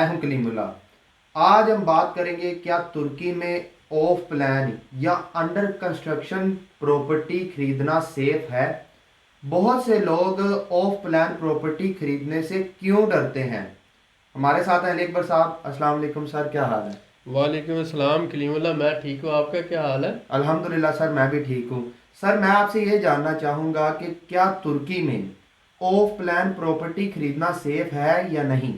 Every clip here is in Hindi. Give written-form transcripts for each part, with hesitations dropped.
मैं हूं कलीमुल्ला। आज हम बात करेंगे क्या तुर्की में ऑफ प्लान या अंडर कंस्ट्रक्शन प्रॉपर्टी खरीदना सेफ है। बहुत से लोग ऑफ प्लान प्रॉपर्टी खरीदने से क्यों डरते हैं। हमारे साथ हैं अकबर साहब। अस्सलाम वालेकुम सर, क्या हाल है। वालेकुम अस्सलाम कलीमुल्ला। मैं ठीक हूँ, आपका क्या हाल है? अल्हम्दुलिल्लाह सर, मैं भी ठीक हूँ। सर मैं आपसे ये जानना चाहूँगा कि क्या तुर्की में ऑफ प्लान प्रॉपर्टी खरीदना सेफ है या नहीं।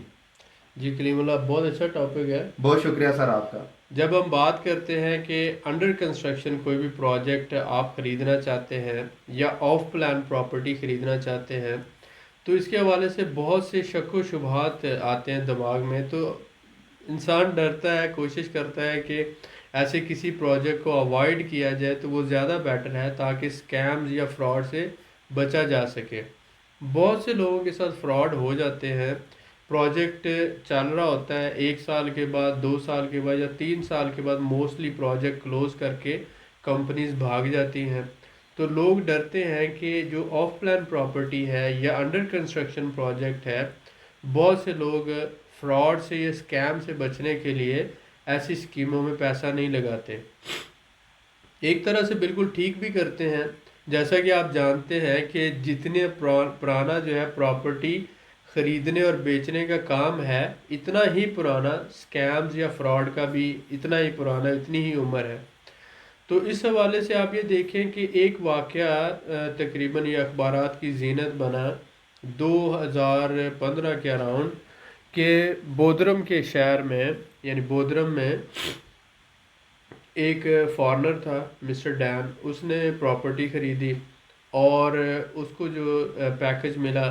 जी कलीमुल्ला, बहुत अच्छा टॉपिक है। बहुत शुक्रिया सर आपका। जब हम बात करते हैं कि अंडर कंस्ट्रक्शन कोई भी प्रोजेक्ट आप ख़रीदना चाहते हैं या ऑफ प्लान प्रॉपर्टी ख़रीदना चाहते हैं, तो इसके हवाले से बहुत से शक व शुबहात आते हैं दिमाग में। तो इंसान डरता है, कोशिश करता है कि ऐसे किसी प्रोजेक्ट को अवॉइड किया जाए तो वो ज़्यादा बेटर है, ताकि स्कैम्स या फ्रॉड से बचा जा सके। बहुत से लोगों के साथ फ्रॉड हो जाते हैं। प्रोजेक्ट चल रहा होता है, 1 साल के बाद, 2 साल के बाद या 3 साल के बाद मोस्टली प्रोजेक्ट क्लोज करके कंपनीज भाग जाती हैं। तो लोग डरते हैं कि जो ऑफ प्लान प्रॉपर्टी है या अंडर कंस्ट्रक्शन प्रोजेक्ट है, बहुत से लोग फ्रॉड से या स्कैम से बचने के लिए ऐसी स्कीमों में पैसा नहीं लगाते। एक तरह से बिल्कुल ठीक भी करते हैं। जैसा कि आप जानते हैं कि जितने पुराना जो है प्रॉपर्टी खरीदने और बेचने का काम है, इतना ही पुराना स्कैम्स या फ्रॉड का भी इतना ही पुराना, इतनी ही उम्र है। तो इस हवाले से आप ये देखें कि एक वाक़या तकरीबन ये अखबारात की जीनत बना 2015 के अराउंड, के बोदरम के शहर में, यानी बोदरम में एक फॉरेनर था, मिस्टर डैन। उसने प्रॉपर्टी ख़रीदी और उसको जो पैकेज मिला,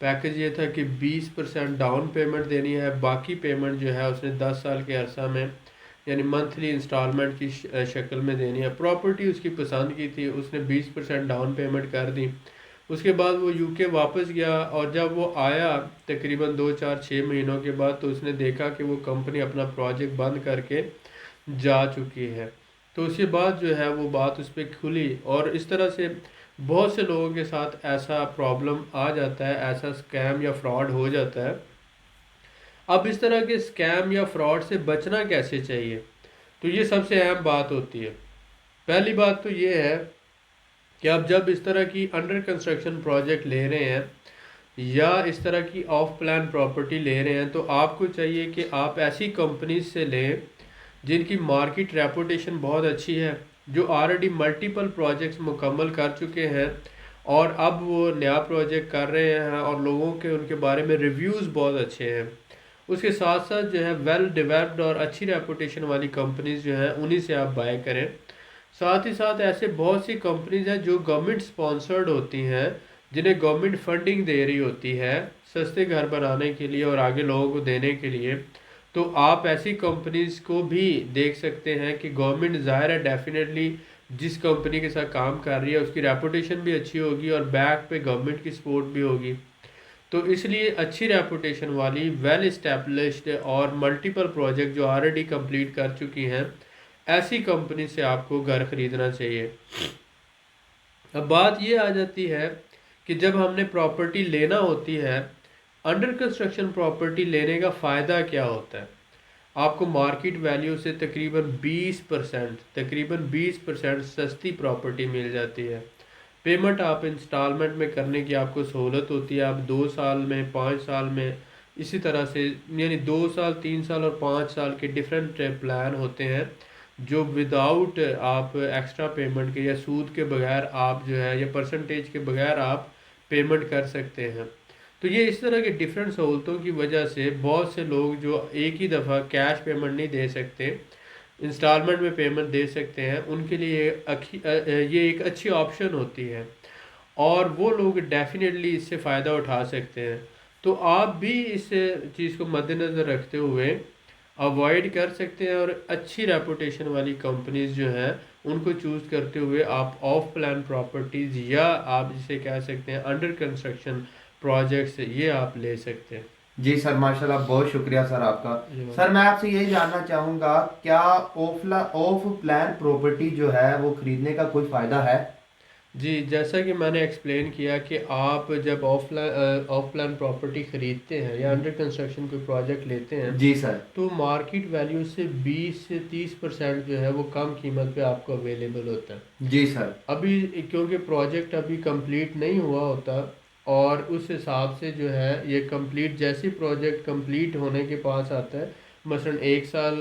पैकेज ये था कि 20% डाउन पेमेंट देनी है, बाकी पेमेंट जो है उसने 10 साल के अरसा में यानी मंथली इंस्टॉलमेंट की शक्ल में देनी है। प्रॉपर्टी उसकी पसंद की थी, उसने 20% डाउन पेमेंट कर दी। उसके बाद वो यूके वापस गया और जब वो आया तकरीबन 2 4 6 महीनों के बाद, तो उसने देखा कि वो कंपनी अपना प्रोजेक्ट बंद करके जा चुकी है। तो उसके बाद जो है वो बात उस पर खुली, और इस तरह से बहुत से लोगों के साथ ऐसा प्रॉब्लम आ जाता है, ऐसा स्कैम या फ्रॉड हो जाता है। अब इस तरह के स्कैम या फ्रॉड से बचना कैसे चाहिए, तो ये सबसे अहम बात होती है। पहली बात तो ये है कि आप जब इस तरह की अंडर कंस्ट्रक्शन प्रोजेक्ट ले रहे हैं या इस तरह की ऑफ प्लान प्रॉपर्टी ले रहे हैं, तो आपको चाहिए कि आप ऐसी कंपनीज से लें जिनकी मार्केट रेपुटेशन बहुत अच्छी है, जो ऑलरेडी मल्टीपल प्रोजेक्ट्स मुकम्मल कर चुके हैं और अब वो नया प्रोजेक्ट कर रहे हैं और लोगों के उनके बारे में रिव्यूज़ बहुत अच्छे हैं। उसके साथ साथ जो है वेल डेवलप्ड और अच्छी रेपुटेशन वाली कंपनीज जो हैं, उन्हीं से आप बाय करें। साथ ही साथ ऐसे बहुत सी कंपनीज हैं जो गवर्नमेंट स्पॉन्सर्ड होती हैं, जिन्हें गवर्नमेंट फंडिंग दे रही होती है सस्ते घर बनाने के लिए और आगे लोगों को देने के लिए। तो आप ऐसी कंपनीज को भी देख सकते हैं कि गवर्नमेंट ज़ाहिर है डेफिनेटली जिस कंपनी के साथ काम कर रही है उसकी रेपुटेशन भी अच्छी होगी और बैक पे गवर्नमेंट की सपोर्ट भी होगी। तो इसलिए अच्छी रेपुटेशन वाली वेल इस्टेब्लिश्ड और मल्टीपल प्रोजेक्ट जो ऑलरेडी कंप्लीट कर चुकी हैं, ऐसी कंपनी से आपको घर ख़रीदना चाहिए। अब बात ये आ जाती है कि जब हमने प्रॉपर्टी लेना होती है, अंडर कंस्ट्रक्शन प्रॉपर्टी लेने का फ़ायदा क्या होता है। आपको मार्केट वैल्यू से तकरीबन 20% सस्ती प्रॉपर्टी मिल जाती है। पेमेंट आप इंस्टॉलमेंट में करने की आपको सहूलत होती है। आप 2 साल में, 5 साल में, इसी तरह से यानी 2 साल, 3 साल और 5 साल के डिफरेंट प्लान होते हैं, जो विदाउट आप एक्स्ट्रा पेमेंट के या सूद के बगैर आप जो है या परसेंटेज के बगैर आप पेमेंट कर सकते हैं। तो ये इस तरह के डिफरेंट सहूलतों की वजह से बहुत से लोग जो एक ही दफ़ा कैश पेमेंट नहीं दे सकते, इंस्टॉलमेंट में पेमेंट दे सकते हैं, उनके लिए ये एक अच्छी ऑप्शन होती है और वो लोग डेफिनेटली इससे फ़ायदा उठा सकते हैं। तो आप भी इस चीज़ को मद्देनज़र रखते हुए अवॉइड कर सकते हैं और अच्छी रेपुटेशन वाली कंपनीज जो हैं उनको चूज़ करते हुए आप ऑफ प्लान प्रॉपर्टीज़ या आप जिसे कह सकते हैं अंडर कंस्ट्रक्शन प्रोजेक्ट्स, ये आप ले सकते हैं। जी सर, माशाल्लाह, बहुत शुक्रिया सर आपका। जी सर मैं आपसे यही जानना चाहूँगा, क्या ऑफ प्लान प्रॉपर्टी जो है वो खरीदने का कोई फ़ायदा है। जी, जैसा कि मैंने एक्सप्लेन किया कि आप जब ऑफ प्लान प्रॉपर्टी ख़रीदते हैं या अंडर कंस्ट्रक्शन कोई प्रोजेक्ट लेते हैं, जी सर। तो मार्केट वैल्यू से 20 से 30% जो है वो कम कीमत पे आपको अवेलेबल होता है। जी सर। अभी क्योंकि प्रोजेक्ट अभी कंप्लीट नहीं हुआ होता, और उस हिसाब से जो है ये कंप्लीट, जैसे प्रोजेक्ट कंप्लीट होने के पास आता है, मसलन 1 साल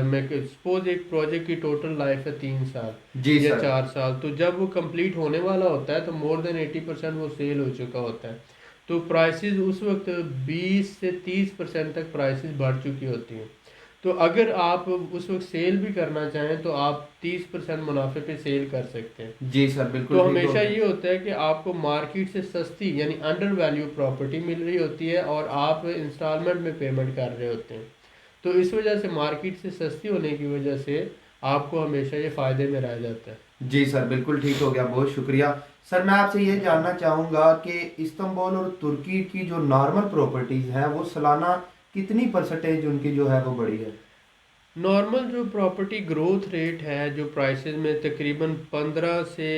में सपोज एक प्रोजेक्ट की टोटल लाइफ है 3 साल जी या सर। 4 साल, तो जब वो कंप्लीट होने वाला होता है तो मोर देन 80% वो सेल हो चुका होता है। तो प्राइसेस उस वक्त 20 से 30% तक प्राइसेस बढ़ चुकी होती हैं। तो अगर आप उस वक्त सेल भी करना चाहें तो आप 30% मुनाफे पे सेल कर सकते हैं। जी सर, तो बिल्कुल ठीक हो हमेशा गया। ये होता है कि आपको मार्केट से सस्ती यानी अंडर वैल्यू प्रॉपर्टी मिल रही होती है और आप इंस्टॉलमेंट में पेमेंट कर रहे होते हैं। तो इस वजह से मार्केट से सस्ती होने की वजह से आपको हमेशा ये फ़ायदे में रह जाता है। जी सर, बिल्कुल ठीक हो गया, बहुत शुक्रिया। सर मैं आपसे ये जानना चाहूँगा कि इस्तांबुल और तुर्की की जो नॉर्मल प्रॉपर्टीज़ हैं वो सालाना कितनी परसेंटेज उनकी जो है वो बढ़ी है? नॉर्मल जो प्रॉपर्टी ग्रोथ रेट है जो प्राइसेस में तकरीबन 15 से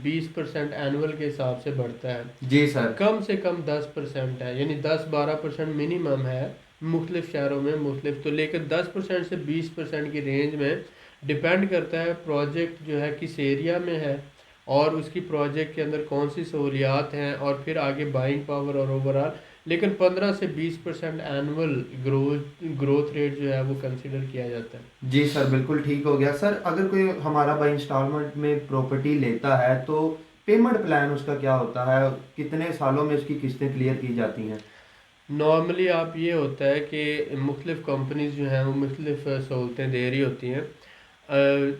20% एनुअल के हिसाब से बढ़ता है। जी सर। कम से कम 10% है, यानी 10-12% मिनिमम है मुख्तलिफ शहरों में मुख्तलिफ, तो लेकिन 10% से 20% की रेंज में डिपेंड करता है प्रोजेक्ट जो है किस एरिया में है, और उसकी प्रोजेक्ट के अंदर कौन सी सहूलियात हैं, और फिर आगे बाइंग पावर और ओवरऑल। लेकिन 15 से 20% एनुअल ग्रोथ रेट जो है वो कंसिडर किया जाता है। जी सर, बिल्कुल ठीक हो गया। सर अगर कोई हमारा भाई इंस्टॉलमेंट में प्रॉपर्टी लेता है तो पेमेंट प्लान उसका क्या होता है? कितने सालों में उसकी किस्तें क्लियर की जाती हैं? नॉर्मली आप ये होता है कि मुख्तलिफ कंपनीज जो हैं वो मुख्तलिफ सहूलतें दे रही होती हैं।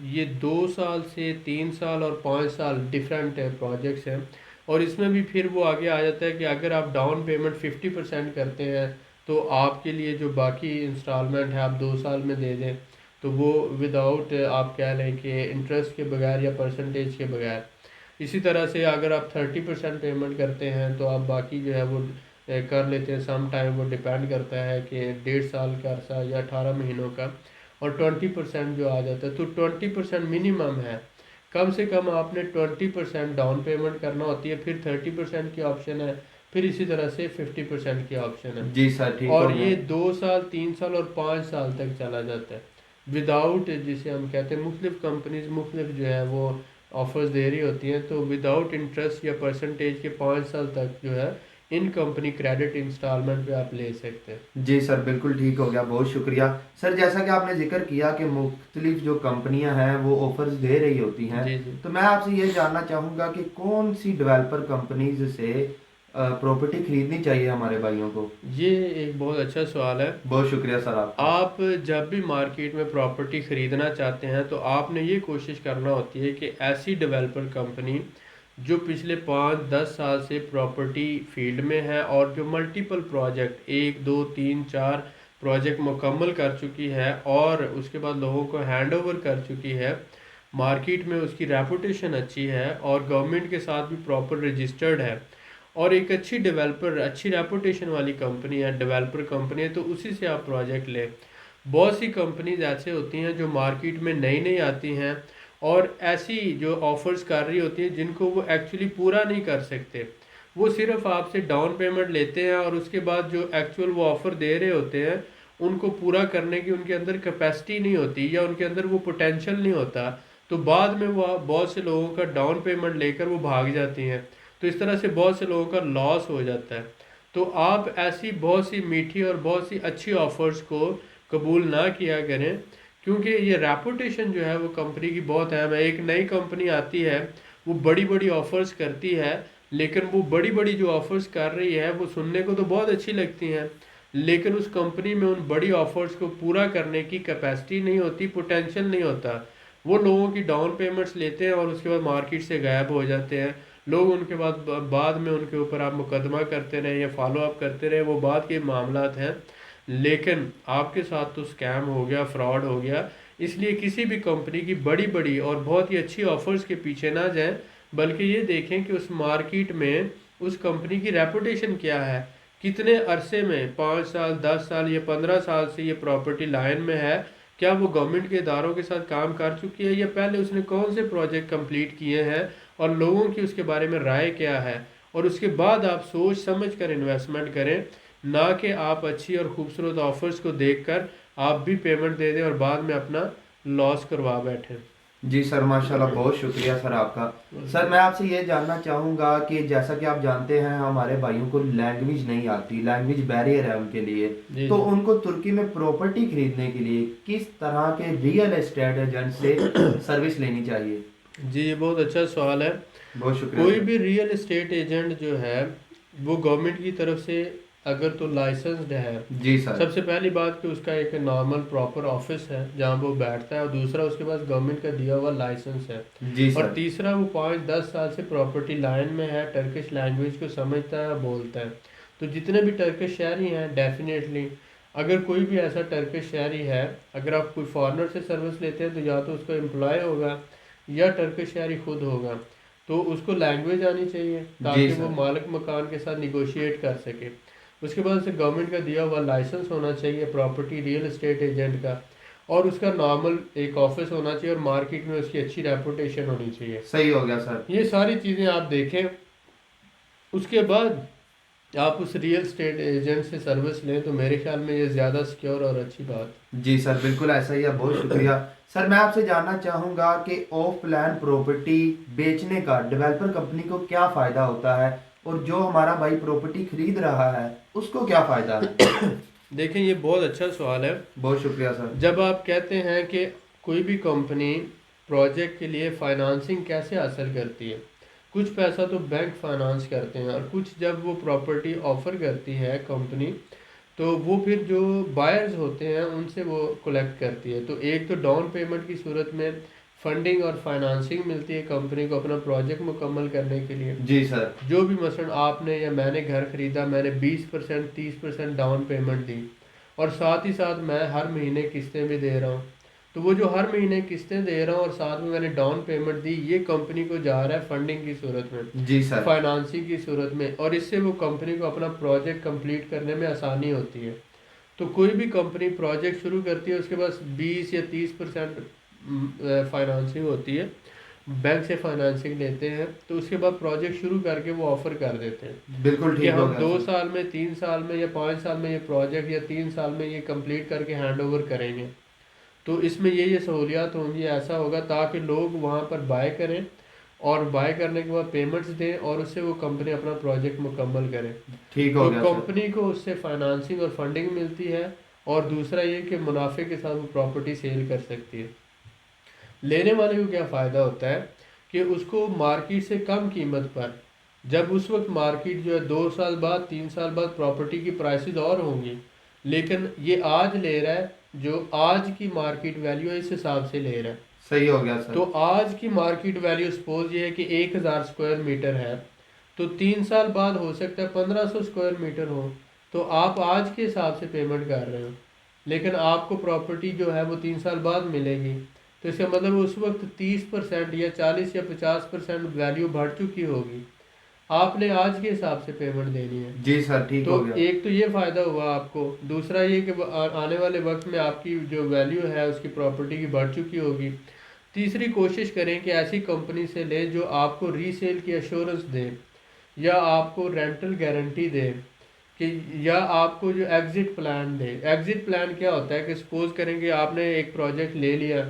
ये 2 साल से 3 साल और 5 साल डिफरेंट प्रोजेक्ट्स हैं। और इसमें भी फिर वो आगे आ जाता है कि अगर आप डाउन पेमेंट 50% करते हैं तो आपके लिए जो बाकी इंस्टॉलमेंट है आप 2 साल में दे दें, तो वो विदाउट आप कह लें कि इंटरेस्ट के बगैर या परसेंटेज के बगैर। इसी तरह से अगर आप 30% पेमेंट करते हैं तो आप बाकी जो है वो कर लेते हैं। सम टाइम वो डिपेंड करता है कि 1.5 साल का अरसा या 18 महीनों का। और 20% जो आ जाता है, तो 20% मिनिमम है। कम से कम आपने 20% डाउन पेमेंट करना होती है, फिर 30% की ऑप्शन है, फिर इसी तरह से 50% की ऑप्शन है। जी सर, ठीक हो और गया। ये 2 साल 3 साल और 5 साल तक चला जाता है विदाउट, जिसे हम कहते हैं मुख्तलिफ कंपनीज मुख्तलिफ जो है वो ऑफर्स दे रही होती हैं, तो विदाउट इंटरेस्ट या परसेंटेज के 5 साल तक जो है इन कंपनी क्रेडिट इंस्टॉलमेंट पे आप ले सकते हैं। जी सर, बिल्कुल ठीक हो गया, बहुत शुक्रिया। सर जैसा कि आपने जिक्र किया कि मुख्तलिफ जो कंपनियां हैं वो ऑफर्स दे रही होती हैं, जी जी। तो मैं आपसे ये जानना चाहूँगा कि कौन सी डेवलपर कंपनीज से प्रॉपर्टी खरीदनी चाहिए हमारे भाइयों को? ये एक बहुत अच्छा सवाल है। बहुत शुक्रिया सर आपका। आप जब भी मार्केट में प्रॉपर्टी ख़रीदना चाहते हैं तो आपने ये कोशिश करना होती है कि ऐसी डेवलपर कंपनी जो पिछले 5-10 साल से प्रॉपर्टी फील्ड में है और जो मल्टीपल प्रोजेक्ट 1 2 3 4 प्रोजेक्ट मुकम्मल कर चुकी है और उसके बाद लोगों को हैंड ओवर कर चुकी है, मार्केट में उसकी रेपुटेशन अच्छी है और गवर्नमेंट के साथ भी प्रॉपर रजिस्टर्ड है, और एक अच्छी डेवलपर अच्छी रेपुटेशन वाली कंपनी है, डेवलपर कंपनी है, तो उसी से आप प्रोजेक्ट लें। बहुत सी कंपनीज ऐसे होती हैं जो मार्केट में नई नई आती हैं और ऐसी जो ऑफर्स कर रही होती हैं जिनको वो एक्चुअली पूरा नहीं कर सकते। वो सिर्फ आपसे डाउन पेमेंट लेते हैं और उसके बाद जो एक्चुअल वो ऑफ़र दे रहे होते हैं उनको पूरा करने की उनके अंदर कैपेसिटी नहीं होती या उनके अंदर वो पोटेंशियल नहीं होता। तो बाद में वो बहुत से लोगों का डाउन पेमेंट लेकर वो भाग जाती हैं, तो इस तरह से बहुत से लोगों का लॉस हो जाता है। तो आप ऐसी बहुत सी मीठी और बहुत सी अच्छी ऑफर्स को कबूल ना किया करें, क्योंकि ये रेपुटेशन जो है वो कंपनी की बहुत अहम है। एक नई कंपनी आती है, वो बड़ी बड़ी ऑफर्स करती है, लेकिन वो बड़ी बड़ी जो ऑफर्स कर रही है वो सुनने को तो बहुत अच्छी लगती हैं, लेकिन उस कंपनी में उन बड़ी ऑफर्स को पूरा करने की कैपेसिटी नहीं होती, पोटेंशियल नहीं होता। वो लोगों की डाउन पेमेंट्स लेते हैं और उसके बाद मार्केट से गायब हो जाते हैं। लोग उनके बाद में उनके ऊपर आप मुकदमा करते रहे या फॉलो अप करते रहे, वो बात के मामलात हैं, लेकिन आपके साथ तो स्कैम हो गया, फ्रॉड हो गया। इसलिए किसी भी कंपनी की बड़ी बड़ी और बहुत ही अच्छी ऑफर्स के पीछे ना जाएं, बल्कि ये देखें कि उस मार्केट में उस कंपनी की रेपुटेशन क्या है, कितने अरसे में 5 साल 10 साल या 15 साल से ये प्रॉपर्टी लाइन में है, क्या वो गवर्नमेंट के इदारों के साथ काम कर चुकी है या पहले उसने कौन से प्रोजेक्ट कंप्लीट किए हैं और लोगों की उसके बारे में राय क्या है, और उसके बाद आप सोच समझ कर इन्वेस्टमेंट करें, ना कि आप अच्छी और खूबसूरत ऑफर्स को देखकर आप भी पेमेंट दे दें और बाद में अपना लॉस करवा बैठें। जी सर, माशाल्लाह, बहुत शुक्रिया सर आपका। सर मैं आपसे ये जानना चाहूँगा कि जैसा कि आप जानते हैं हमारे भाइयों को लैंग्वेज नहीं आती, लैंग्वेज बैरियर है उनके लिए, जी तो जी। उनको तुर्की में प्रॉपर्टी खरीदने के लिए किस तरह के रियल एस्टेट एजेंट से सर्विस लेनी चाहिए? जी ये बहुत अच्छा सवाल है। बहुत शुक्रिया कोई सर। भी रियल एस्टेट एजेंट जो है वो गवर्नमेंट की तरफ से अगर तो लाइसेंस्ड है। जी सर। सबसे पहली बात कि उसका एक नॉर्मल प्रॉपर ऑफिस है जहाँ वो बैठता है, और दूसरा उसके पास गवर्नमेंट का दिया हुआ लाइसेंस है, जी और सर। तीसरा वो 5-10 साल से प्रॉपर्टी लाइन में है, टर्किश लैंग्वेज को समझता है, बोलता है। तो जितने भी टर्किश शहरी हैं डेफिनेटली, अगर कोई भी ऐसा टर्किश शहरी है, अगर आप कोई फॉरेनर से सर्विस लेते हैं तो या तो उसका एम्प्लॉय होगा या टर्किश शहरी खुद होगा, तो उसको लैंग्वेज आनी चाहिए जी ताकि वो सर। मालिक मकान के साथ निगोशिएट कर सके। उसके बाद से गवर्नमेंट का दिया हुआ लाइसेंस होना चाहिए प्रॉपर्टी रियल एस्टेट एजेंट का, और उसका नॉर्मल एक ऑफिस होना चाहिए, और मार्केट में उसकी अच्छी रेपुटेशन होनी चाहिए। सही हो गया सर। ये सारी चीज़ें आप देखें, उसके बाद आप उस रियल एस्टेट एजेंट से सर्विस लें, तो मेरे ख्याल में ये ज़्यादा सिक्योर और अच्छी बात। जी सर, बिल्कुल ऐसा ही है, बहुत शुक्रिया। सर मैं आपसे जानना चाहूँगा कि ऑफ प्लान प्रॉपर्टी बेचने का डेवलपर कंपनी को क्या फ़ायदा होता है, और जो हमारा भाई प्रॉपर्टी खरीद रहा है उसको क्या फ़ायदा है? देखें ये बहुत अच्छा सवाल है। बहुत शुक्रिया सर। जब आप कहते हैं कि कोई भी कंपनी प्रोजेक्ट के लिए फाइनेंसिंग कैसे हासिल करती है, कुछ पैसा तो बैंक फाइनेंस करते हैं, और कुछ जब वो प्रॉपर्टी ऑफर करती है कंपनी, तो वो फिर जो बायर्स होते हैं उनसे वो कलेक्ट करती है। तो एक तो डाउन पेमेंट की सूरत में फंडिंग और फाइनेंसिंग मिलती है कंपनी को अपना प्रोजेक्ट मुकम्मल करने के लिए। जी सर। जो भी मसलन आपने या मैंने घर ख़रीदा, मैंने 20% 30% डाउन पेमेंट दी, और साथ ही साथ मैं हर महीने किस्तें भी दे रहा हूँ। तो वो जो हर महीने किस्तें दे रहा हूँ और साथ में मैंने डाउन पेमेंट दी, ये कंपनी को जा रहा है फंडिंग की सूरत में, जी सर। फाइनेंसिंग की सूरत में, और इससे वो कंपनी को अपना प्रोजेक्ट कंप्लीट करने में आसानी होती है। तो कोई भी कंपनी प्रोजेक्ट शुरू करती है उसके पास 20 या 30% फाइनेंसिंग होती है, बैंक से फाइनेंसिंग लेते हैं, तो उसके बाद प्रोजेक्ट शुरू करके वो ऑफर कर देते हैं बिल्कुल कि ठीक हो हम गया दो सर। साल में 3 साल में या 5 साल में ये प्रोजेक्ट, या 3 साल में ये कंप्लीट करके हैंड ओवर करेंगे। तो इसमें ये सहूलियात होंगी, ऐसा होगा ताकि लोग वहाँ पर बाय करें, और बाय करने के बाद पेमेंट्स दें, और उससे वो कंपनी अपना प्रोजेक्ट मुकम्मल करे। ठीक हो तो गया सर। कंपनी को उससे फाइनेंसिंग और फंडिंग मिलती है, और दूसरा ये कि मुनाफे के साथ वो प्रॉपर्टी सेल कर सकती है। लेने वाले को क्या फ़ायदा होता है कि उसको मार्केट से कम कीमत पर, जब उस वक्त मार्केट जो है 2 साल बाद 3 साल बाद प्रॉपर्टी की प्राइसेस और होंगी, लेकिन ये आज ले रहा है, जो आज की मार्केट वैल्यू है इस हिसाब से ले रहा है। सही हो गया तो सर। आज की मार्केट वैल्यू सपोज ये है कि 1000 स्क्वायर मीटर है, तो 3 साल बाद हो सकता है 1500 स्क्वायर मीटर हो, तो आप आज के हिसाब से पेमेंट कर रहे हो, लेकिन आपको प्रॉपर्टी जो है वो 3 साल बाद मिलेगी। तो इसका मतलब उस वक्त 30% या 40 या 50% वैल्यू बढ़ चुकी होगी, आपने आज के हिसाब से पेमेंट देनी है। जी सर, ठीक तो हो गया। एक तो ये फ़ायदा हुआ आपको, दूसरा ये कि आने वाले वक्त में आपकी जो वैल्यू है उसकी प्रॉपर्टी की बढ़ चुकी होगी। तीसरी, कोशिश करें कि ऐसी कंपनी से लें जो आपको रीसेल की एश्योरेंस दे, या आपको रेंटल गारंटी दे, कि या आपको जो एग्ज़िट प्लान दे। एग्ज़िट प्लान क्या होता है कि सपोज़ करेंगे आपने एक प्रोजेक्ट ले लिया,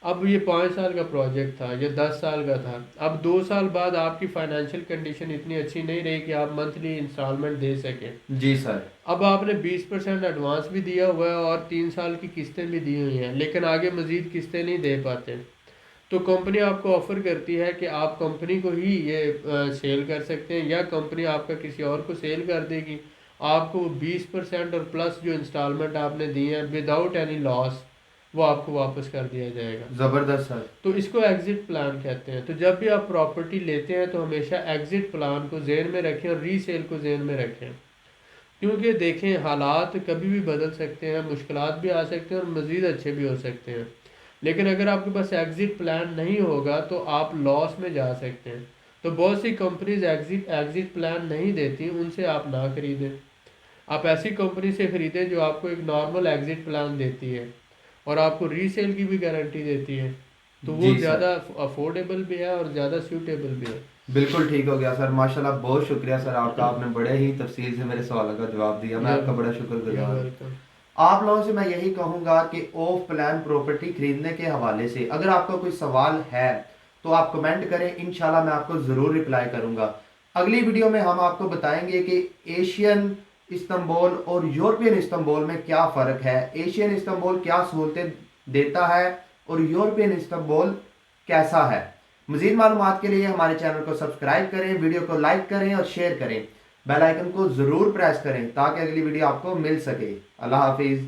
अब ये 5 साल का प्रोजेक्ट था या 10 साल का था, अब 2 साल बाद आपकी फाइनेंशियल कंडीशन इतनी अच्छी नहीं रही कि आप मंथली इंस्टॉलमेंट दे सकें। जी सर। अब आपने 20% एडवांस भी दिया हुआ है और 3 साल की किस्तें भी दी हुई हैं, लेकिन आगे मज़ीद किस्तें नहीं दे पाते, तो कंपनी आपको ऑफ़र करती है कि आप कंपनी को ही ये सेल कर सकते हैं, या कंपनी आपका किसी और को सेल कर देगी। आपको 20% और प्लस जो इंस्टॉलमेंट आपने दिए हैं विदाउट एनी लॉस, वो आपको वापस कर दिया जाएगा। ज़बरदस्त सर। तो इसको एग्ज़िट प्लान कहते हैं। तो जब भी आप प्रॉपर्टी लेते हैं तो हमेशा एग्ज़िट प्लान को जहन में रखें और रीसेल को जहन में रखें, क्योंकि देखें हालात कभी भी बदल सकते हैं, मुश्किलात भी आ सकते हैं और मज़ीद अच्छे भी हो सकते हैं। लेकिन अगर आपके पास एग्ज़िट प्लान नहीं होगा तो आप लॉस में जा सकते हैं। तो बहुत सी कंपनीज एग्ज़िट एग्ज़िट प्लान नहीं देती, उनसे आप ना खरीदें। आप ऐसी कंपनी से ख़रीदें जो आपको एक नॉर्मल एग्ज़िट प्लान देती है और आपको रीसेल की भी गारंटी देती है। तो वो जी सर, ज़्यादा अफोर्डेबल भी है और ज़्यादा सूटेबल भी है। बिल्कुल ठीक हो गया सर, माशाल्लाह, बहुत शुक्रिया सर आपका, आपने बड़े ही तफसील से मेरे सवालों का जवाब दिया, मैं आपका बड़ा यू शुक्रगुजार हूँ। वेलकम। आप लोगों से मैं यही कहूँगा कि ऑफ प्लान प्रॉपर्टी खरीदने के हवाले से अगर आपका कोई सवाल है तो आप कमेंट करें, इंशाल्लाह मैं आपको ज़रूर रिप्लाई करूँगा। अगली वीडियो में हम आपको बताएंगे कि एशियन इस्तांबुल और यूरोपियन इस्तांबुल में क्या फ़र्क है, एशियन इस्तांबुल क्या सहूलतें देता है और यूरोपियन इस्तांबुल कैसा है। मज़ीद मालूमात के लिए हमारे चैनल को सब्सक्राइब करें, वीडियो को लाइक करें और शेयर करें, बेल आइकन को ज़रूर प्रेस करें ताकि अगली वीडियो आपको मिल सके। अल्लाह हाफिज़।